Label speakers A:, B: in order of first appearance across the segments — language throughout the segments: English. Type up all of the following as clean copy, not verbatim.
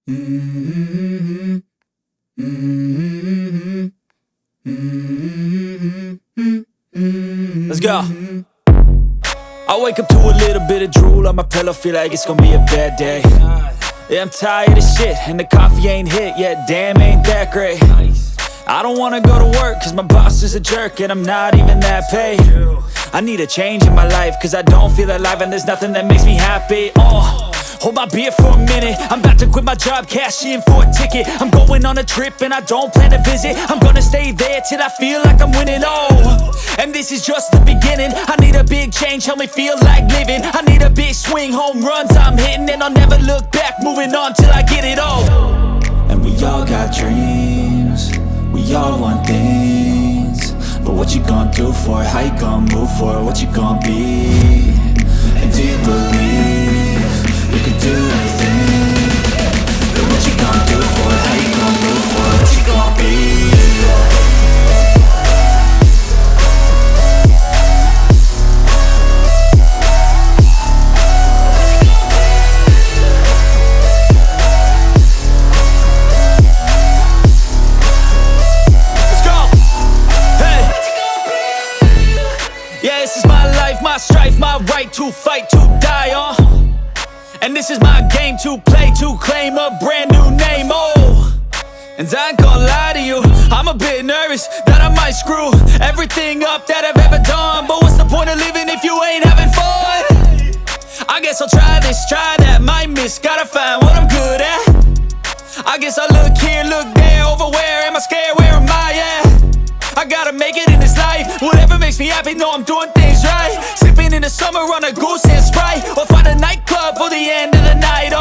A: Mm-hmm. Mm-hmm. Mm-hmm. Let's go. I wake up to a little bit of drool on my pillow, feel like it's gonna be a bad day. Yeah, I'm tired of shit, and the coffee ain't hit yet, damn, ain't that great. I don't wanna go to work, cause my boss is a jerk, and I'm not even that paid. I need a change in my life, cause I don't feel alive, and there's nothing that makes me happy. Hold my beer for a minute, I'm about to quit my job, cash in for a ticket. I'm going on a trip and I don't plan to visit. I'm gonna stay there till I feel like I'm winning, and this is just the beginning. I need a big change, help me feel like living. I need a big swing, home runs I'm hitting, and I'll never look back, moving on till I get it all. And we all got dreams, we all want things, but what you gonna do for it? How you gonna move for it? What you gonna be? And do you believe you can do anything? But what you gonna do for it? How you gonna move for it? What you gonna be? My strife, my right to fight, to die on. And this is my game to play, to claim a brand new name, And I ain't gonna lie to you, I'm a bit nervous that I might screw everything up that I've ever done. But what's the point of living if you ain't having fun? I guess I'll try this, try that, might miss, gotta find what I'm good at. I guess I look here, look there, over where am I scared, where am I at? I gotta make it in this life, whatever makes me happy, know I'm doing things right. Sipping in the summer on a goose and Sprite, or find a nightclub for the end of the night,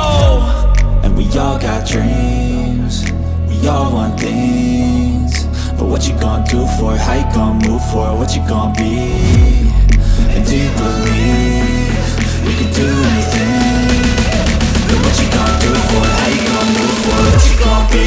A: And we all got dreams, we all want things, but what you gonna do for it? How you gonna move for it? What you gonna be? And do you believe you can do anything? But what you gonna do for it? How you gonna move for it? What you gonna be?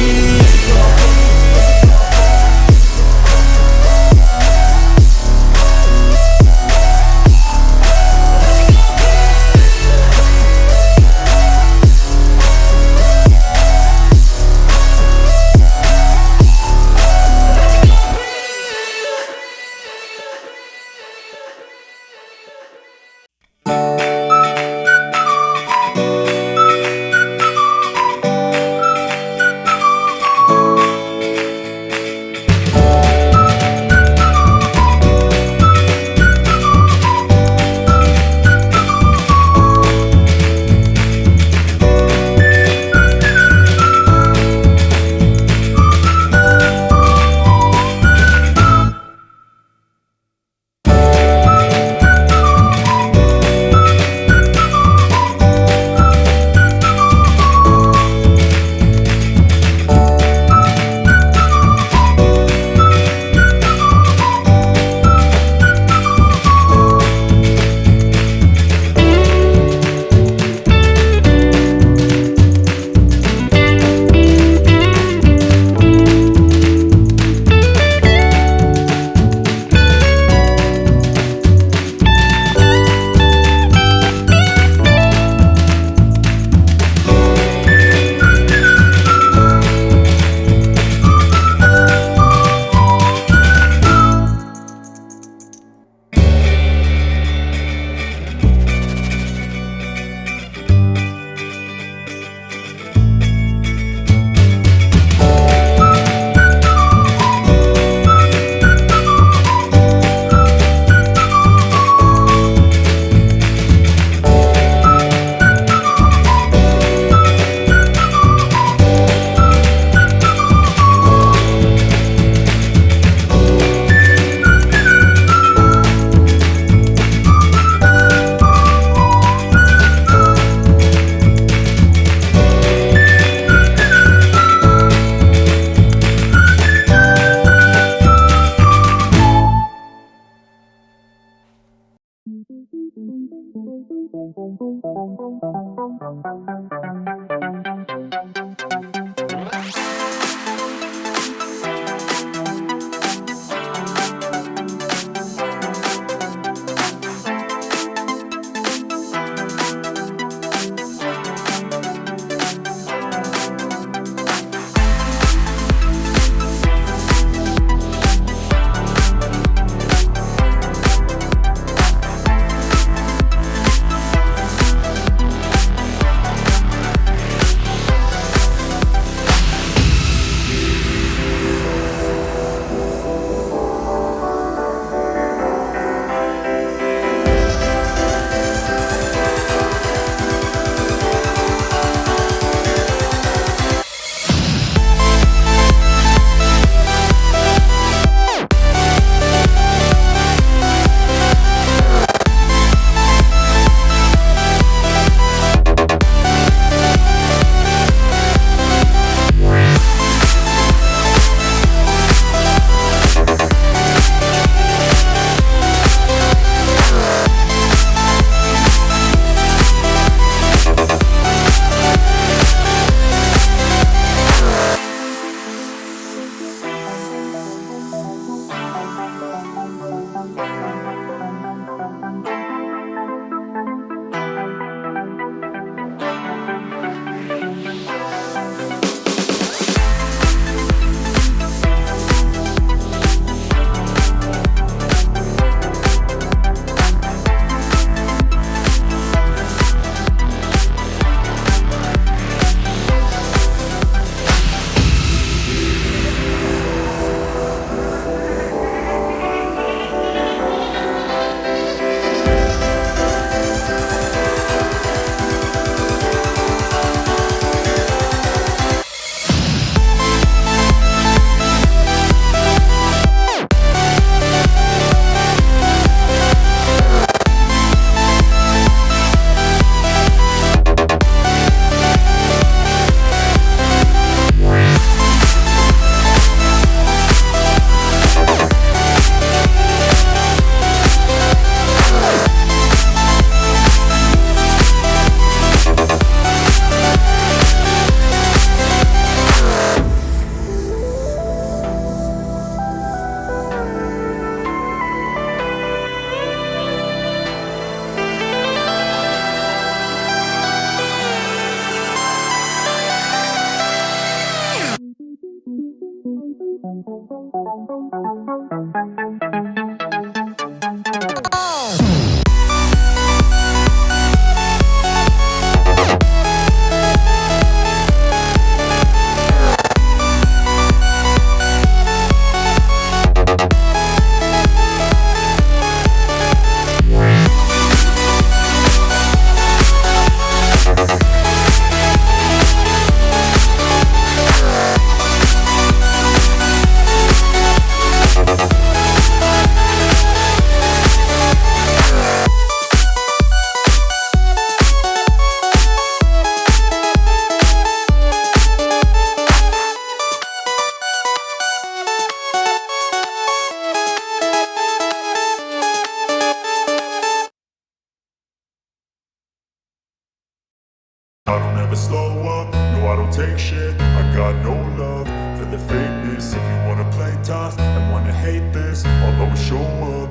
B: I don't take shit. I got no love for the fakeness. If you wanna play tough and wanna hate this, I'll always show up.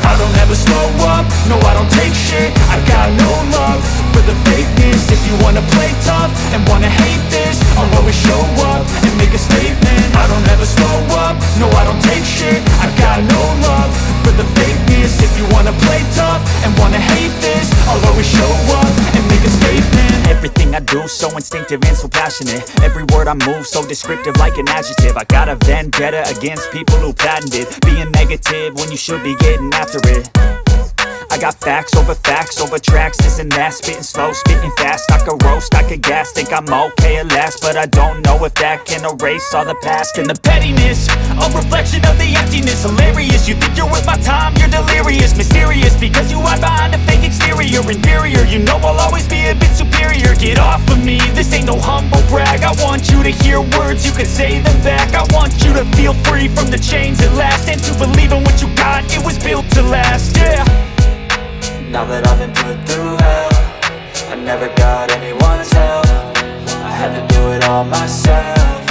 A: I don't ever slow up, no I don't take shit. I got no love for the fakeness. If you wanna play tough and wanna hate this, I'll always show up and make a statement. I don't ever slow up, no I don't take shit. I got no love for the fakeness. If you wanna play tough and wanna hate this, I'll always show up and make a statement. Everything I do so instinctive and so passionate. Every word I move so descriptive like an adjective. I got a vendetta against people who patented being negative when you should be getting after it. I got facts over tracks, this and that. Spitting slow, spitting fast. I could roast, I could gas. Think I'm okay at last, but I don't know if that can erase all the past. And the pettiness, a reflection of the emptiness. Hilarious, you think you're worth my time, you're delirious. Mysterious, because you hide behind a fake exterior. Inferior, you know I'll always be a bit superior. Get off of me, this ain't no humble brag. I want you to hear words, you can say them back. I want you to feel free from the chains at last, and to believe in what you got, it was built to last, yeah. Now that I've been put through hell, I never got anyone's help. I had to do it all myself.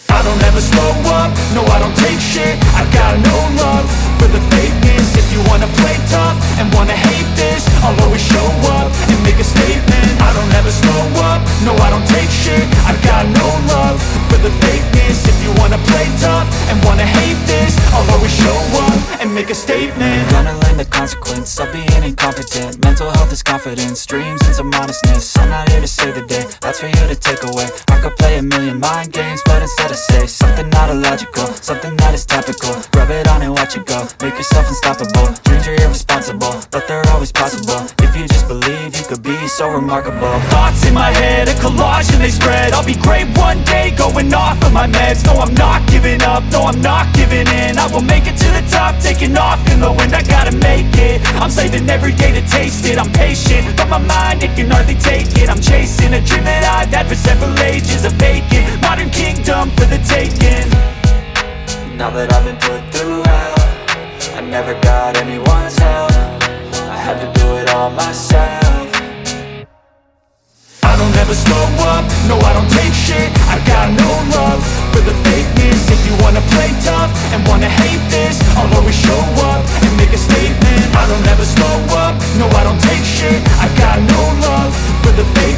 A: I don't ever slow up, no I don't take shit. I got no love for the fakeness. If you wanna play tough and wanna hate this, I'll always show up and make a statement. I don't ever slow up, no I don't take shit. I got no love for the fakeness. If you wanna play tough and wanna hate this, I'll always show up and make a statement. Gonna learn the consequence of being incompetent. Mental health is confidence, dreams and some honestness. I'm not here to save the day, that's for you to take away. I could play a million mind games, but instead I say something not illogical, something that is topical. Rub it on and watch it go, make yourself unstoppable. Dreams are irresponsible, but they're always possible. If you just believe, you could be so remarkable. Thoughts in my head, a collage and they spread. I'll be great one day, going off of my meds. No, I'm not giving up, no, I'm not giving in. I will make it to the top, taking off in the wind. I gotta make it, I'm saving every day to taste it. I'm patient, but my mind, it can hardly take it. I'm chasing a dream that I've had for several ages. A vacant, modern kingdom for the taking. Now that I've been put through hell, I never got anyone's help. I had to do it all myself. I don't ever slow up, no I don't take shit. I got no love for the fakeness. If you wanna play tough and wanna hate this, I'll always show up and make a statement. I don't ever slow up, no I don't take shit. I got no love for the fakeness.